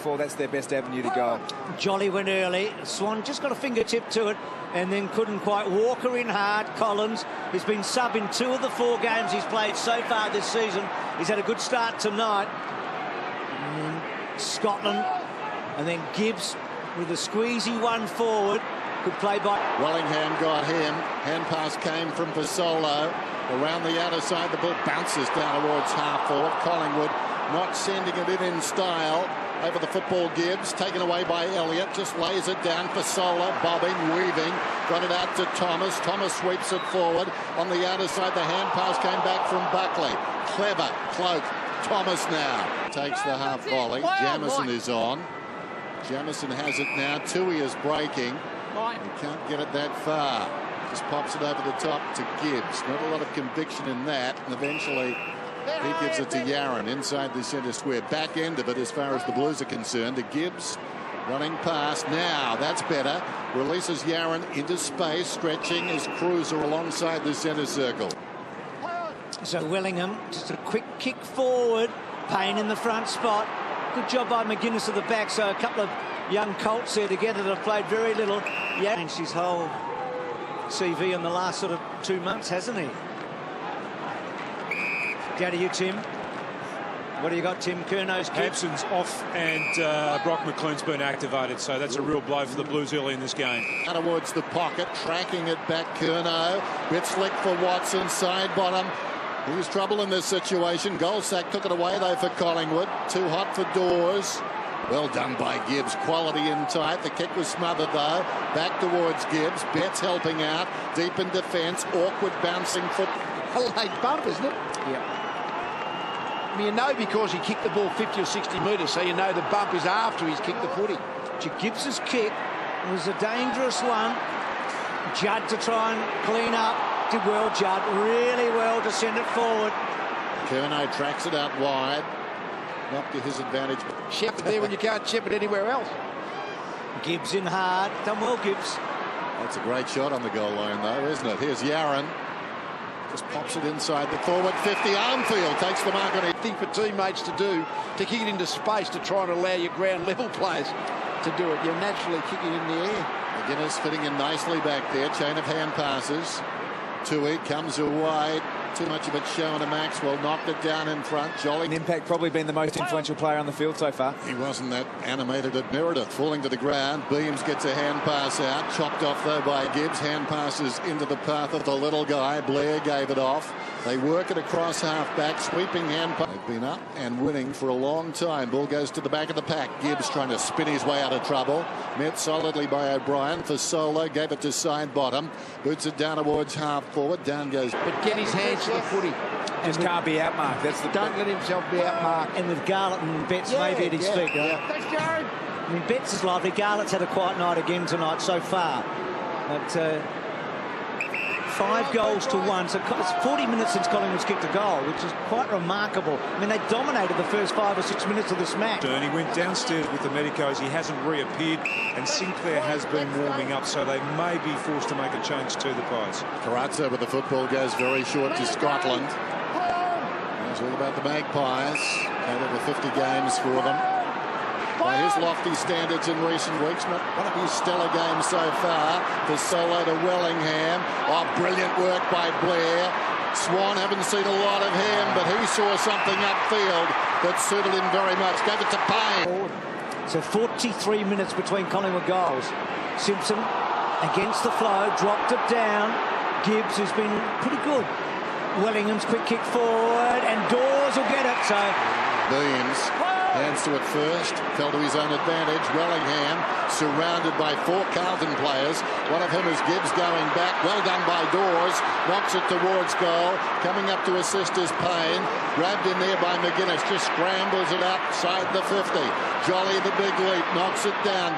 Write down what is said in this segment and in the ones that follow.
before, that's their best avenue to go. Jolly went early. Swan just got a fingertip to it and then couldn't quite. Walker in hard. Collins, he's been sub in 2 of the 4 games he's played so far this season. He's had a good start tonight. Scotland, and then Gibbs with a squeezy one forward. Good play by Wellingham, got him. Hand pass came from Fasolo. Around the outer side, the ball bounces down towards half forward. Collingwood not sending it in style. Over the football, Gibbs, taken away by Elliott, just lays it down for Sola, bobbing, weaving, got it out to Thomas. Thomas sweeps it forward. On the outer side, the hand pass came back from Buckley. Clever, cloak. Thomas now takes the half volley. Jamieson is on. Jamieson has it now. Tui is breaking. He can't get it that far. Just pops it over the top to Gibbs. Not a lot of conviction in that. And eventually he gives it to Yaron inside the centre square. Back end of it as far as the Blues are concerned. To Gibbs running past. Now that's better. Releases Yaron into space. Stretching his cruiser alongside the centre circle. So Willingham, just a quick kick forward. Payne in the front spot. Good job by McGuinness at the back. So a couple of young Colts there together that have played very little. Yeah, changed his whole CV in the last sort of 2 months, hasn't he? Down to you, Tim. What do you got, Tim? Curnow's kick. Hampson's off and Brock McLean's been activated, so that's a real blow for the Blues early in this game. Towards the pocket, tracking it back, Curnow. Bit slick for Watson, side bottom. He's trouble in this situation. Goldsack took it away, though, for Collingwood. Too hot for Dawes. Well done by Gibbs. Quality in tight. The kick was smothered, though. Back towards Gibbs. Betts helping out. Deep in defence. Awkward bouncing foot. A late bump, isn't it? Yeah. I mean, you know, because he kicked the ball 50 or 60 metres, so you know the bump is after he's kicked the footy. Gibbs's kick was a dangerous one. Judd to try and clean up. Did well, Judd. Really well to send it forward. Curnow tracks it out wide. Not to his advantage. Shepherd there when you can't shepherd anywhere else. Gibbs in hard. Done well, Gibbs. That's a great shot on the goal line, though, isn't it? Here's Yaron. Just pops it inside the forward 50. Armfield takes the mark on it. Thing for teammates to do, to kick it into space, to try and allow your ground level players to do it. You're naturally kicking in the air. McGuinness fitting in nicely back there. Chain of hand passes. Tui comes away. Too much of it shown to Maxwell. Knocked it down in front. Jolly. Impact probably been the most influential player on the field so far. He wasn't that animated at Meredith. Falling to the ground. Beams gets a hand pass out. Chopped off, though, by Gibbs. Hand passes into the path of the little guy. Blair gave it off. They work it across half-back. Sweeping hand pass. They've been up and winning for a long time. Ball goes to the back of the pack. Gibbs trying to spin his way out of trouble. Met solidly by O'Brien. For Solo. Gave it to side bottom. Boots it down towards half forward. Down goes. But get his hands to the footy. Just can't be outmarked. That's the. Don't let himself be outmarked. And with Garlett and Betts maybe at his feet. Yeah. Thanks, Jared. I mean, Betts is lovely. Garlett's had a quiet night again tonight so far. But 5 goals to 1. So it's 40 minutes since Collingwood's kicked a goal, which is quite remarkable. I mean, they dominated the first 5 or 6 minutes of this match. He went downstairs with the medicos. He hasn't reappeared, and Sinclair has been warming up, so they may be forced to make a change to the Pies. Carazzo with the football goes very short to Scotland. It's all about the Magpies. Had over 50 games for them. By his lofty standards in recent weeks, not one of his stellar games so far. For Solo to Wellingham. Oh, brilliant work by Blair. Swan haven't seen a lot of him, but he saw something upfield that suited him very much. Gave it to Payne. So 43 minutes between Collingwood goals. Simpson against the flow, dropped it down. Gibbs has been pretty good. Wellingham's quick kick forward, and Dawes will get it. So Beams hands to it first, fell to his own advantage. Wellingham surrounded by 4 Carlton players, one of whom is Gibbs going back. Well done by Dawes, knocks it towards goal. Coming up to assist is Payne, grabbed in there by McGuinness, just scrambles it outside the 50. Jolly the big leap, knocks it down.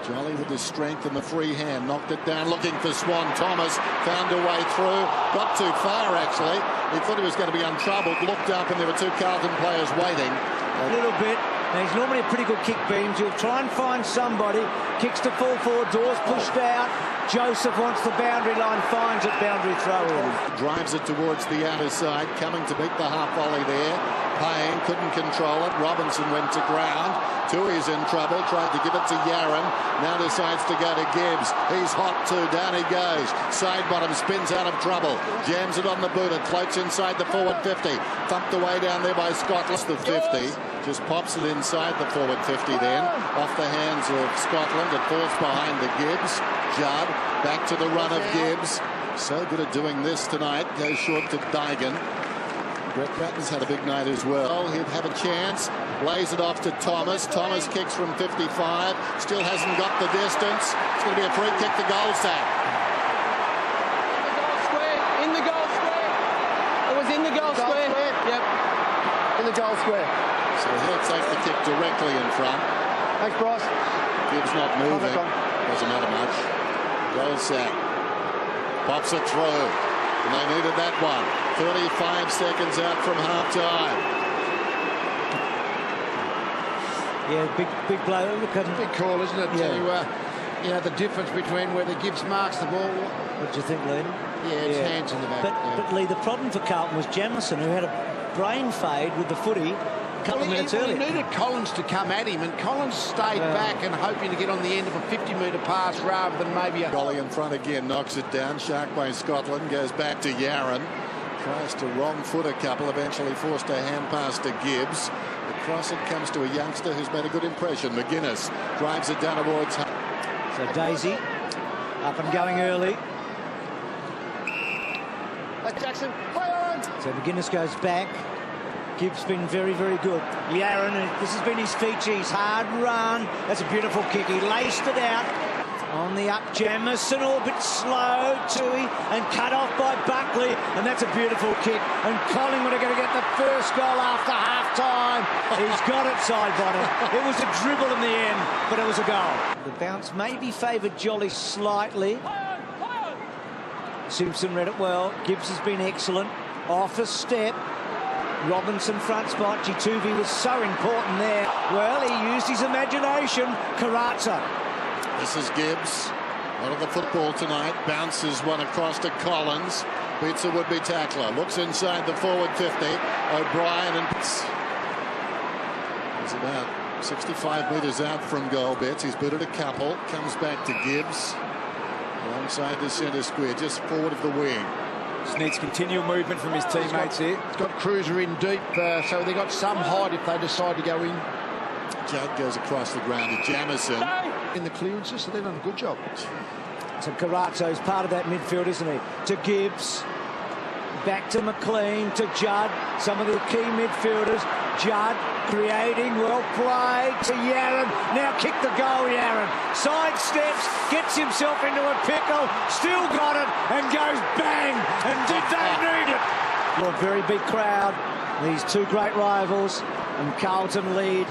Jolly with his strength and the free hand, knocked it down, looking for Swan. Thomas found a way through, got too far actually. He thought he was going to be untroubled, looked up and there were 2 Carlton players waiting. A little bit. Now he's normally a pretty good kick, Beams. He'll try and find somebody. Kicks to full forward, Dawes pushed out. Joseph wants the boundary line, finds it, boundary throw in. Drives it towards the outer side, coming to beat the half volley there. Payne couldn't control it. Robinson went to ground. Tui's in trouble, tried to give it to Yaron, now decides to go to Gibbs. He's hot too, down he goes. Side bottom, spins out of trouble, jams it on the boot, it floats inside the forward 50. Thumped away down there by Scotland. The 50, just pops it inside the forward 50 then. Off the hands of Scotland, it falls behind the Gibbs. Judd, back to the run of Gibbs. So good at doing this tonight, goes short to Dygan. Brett Bratton's had a big night as well. He'd have a chance. Lays it off to Thomas. Thomas kicks from 55. Still hasn't got the distance. It's going to be a free kick to goal sack. In the goal square. It was in the goal square. Yep. In the goal square. So he'll take the kick directly in front. Thanks, Bryce. Gibbs not moving. Doesn't matter much. Goal sack. Pops it through. And they needed that one. 35 seconds out from half-time. Yeah, big blow. Look at Big call, isn't it? Yeah. To, you know, the difference between whether Gibbs marks the ball. What do you think, Lee? Yeah, it's hands in the back. But Lee, the problem for Carlton was Jamison, who had a brain fade with the footy a couple of minutes earlier. He needed Collins to come at him, and Collins stayed back and hoping to get on the end of a 50-metre pass rather than maybe a... Golly in front again, knocks it down. Sharkway Scotland goes back to Yaron. Tries to wrong foot a couple, eventually forced a hand pass to Gibbs. Across it comes to a youngster who's made a good impression. McGuinness drives it down towards... So Daisy up and going early. Jackson, play on. So McGuinness goes back. Gibbs been very, very good. Yaron, this has been his feature. His hard run. That's a beautiful kick. He laced it out. On the up, Jamison, a bit slow, Tui, and cut off by Buckley, and that's a beautiful kick. And Collingwood are going to get the first goal after half-time. He's got it side bottom. It was a dribble in the end, but it was a goal. The bounce maybe favoured Jolly slightly. Simpson read it well. Gibbs has been excellent. Off a step. Robinson front spot. Gituvi was so important there. Well, he used his imagination. Carazzo. This is Gibbs. Out of the football tonight. Bounces one across to Collins. Beats a would-be tackler. Looks inside the forward 50. O'Brien and... He's about 65 metres out from goal bits. He's booted a couple. Comes back to Gibbs. Alongside the centre square. Just forward of the wing. Just needs continual movement from his teammates here. He's got Cruiser in deep, so they got some height if they decide to go in. Judd goes across the ground to Jamison. In the clearances, so they've done a good job. So Carazzo's part of that midfield, isn't he? To Gibbs. Back to McLean, to Judd. Some of the key midfielders. Judd creating, well played to Yaron. Now kick the goal, Yaron. Side steps, gets himself into a pickle, still got it, and goes bang. And did they need it? Well, a very big crowd. These two great rivals, and Carlton lead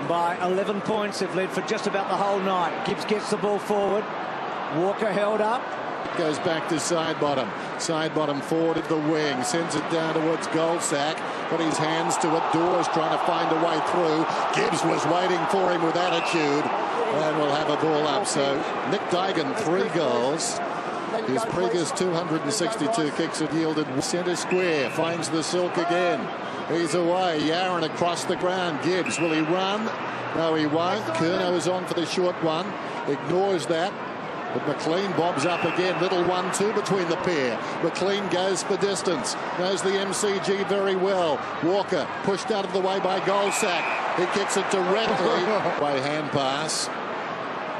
by 11 points. They've led for just about the whole night. Gibbs gets the ball forward. Walker held up. Goes back to side bottom. Side bottom forward at the wing. Sends it down towards goal sack. Got his hands to it. Dawes trying to find a way through. Gibbs was waiting for him with attitude. And will have a ball up. So Nick Dygan, 3 goals. His previous 262 kicks have yielded. Centre square. Finds the silk again. He's away. Yaron across the ground. Gibbs, will he run? No, he won't. Curnow is on for the short one. Ignores that. But McLean bobs up again. Little 1-2 between the pair. McLean goes for distance. Knows the MCG very well. Walker pushed out of the way by Goldsack. He kicks it directly. By hand pass.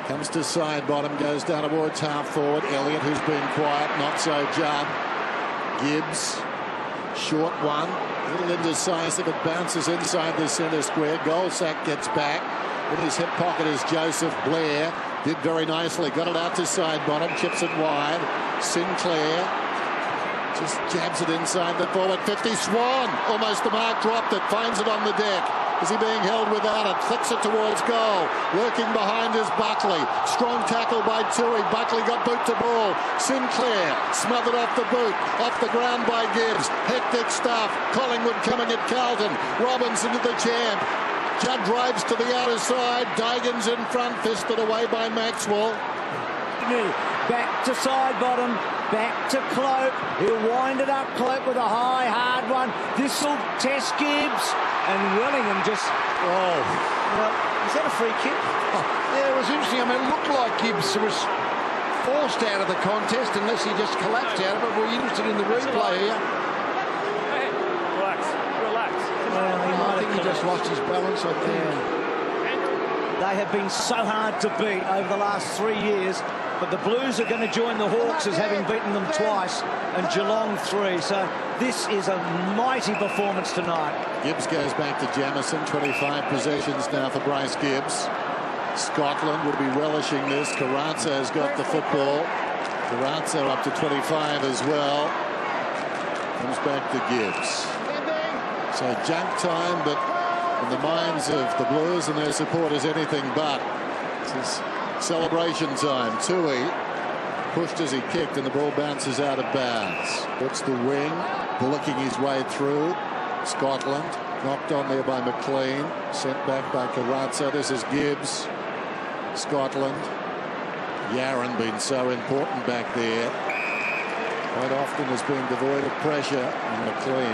Comes to side bottom. Goes down towards half forward. Elliott, who's been quiet. Not so Judd. Gibbs. Short one. A little indecisive. It bounces inside the centre square. Goldsack gets back. In his hip pocket is Joseph Blair. Did very nicely. Got it out to side bottom. Chips it wide. Sinclair just jabs it inside the forward 50. Swan. Almost the mark. Dropped it. Finds it on the deck. Is he being held without it? Flicks it towards goal. Working behind is Buckley. Strong tackle by Tui. Buckley got boot to ball. Sinclair smothered off the boot. Off the ground by Gibbs. Hectic stuff. Collingwood coming at Carlton. Robinson to the champ. Judd drives to the outer side. Dygan's in front, fisted away by Maxwell. Back to side bottom, back to Cloak. He'll wind it up, Cloak with a high, hard one. This'll test Gibbs. And Wellingham just... Oh. Well, Is that a free kick? Yeah, it was interesting. I mean, it looked like Gibbs was forced out of the contest unless he just collapsed out of it. We're interested in the replay here. Hey, relax. Well, I think he just lost his balance, I think. They have been so hard to beat over the last 3 years, but the Blues are going to join the Hawks as having beaten them twice and Geelong 3. So this is a mighty performance tonight. Gibbs goes back to Jamison. 25 possessions now for Bryce Gibbs. Scotland would be relishing this. Carranza has got the football. Carranza up to 25 as well. Comes back to Gibbs. So junk time, but in the minds of the Blues and their supporters, anything but. This is celebration time. Tui pushed as he kicked, and the ball bounces out of bounds. Puts the wing, bullocking his way through. Scotland knocked on there by McLean, sent back by Carranza. This is Gibbs. Scotland. Yaron been so important back there. Quite often has been devoid of pressure, and McLean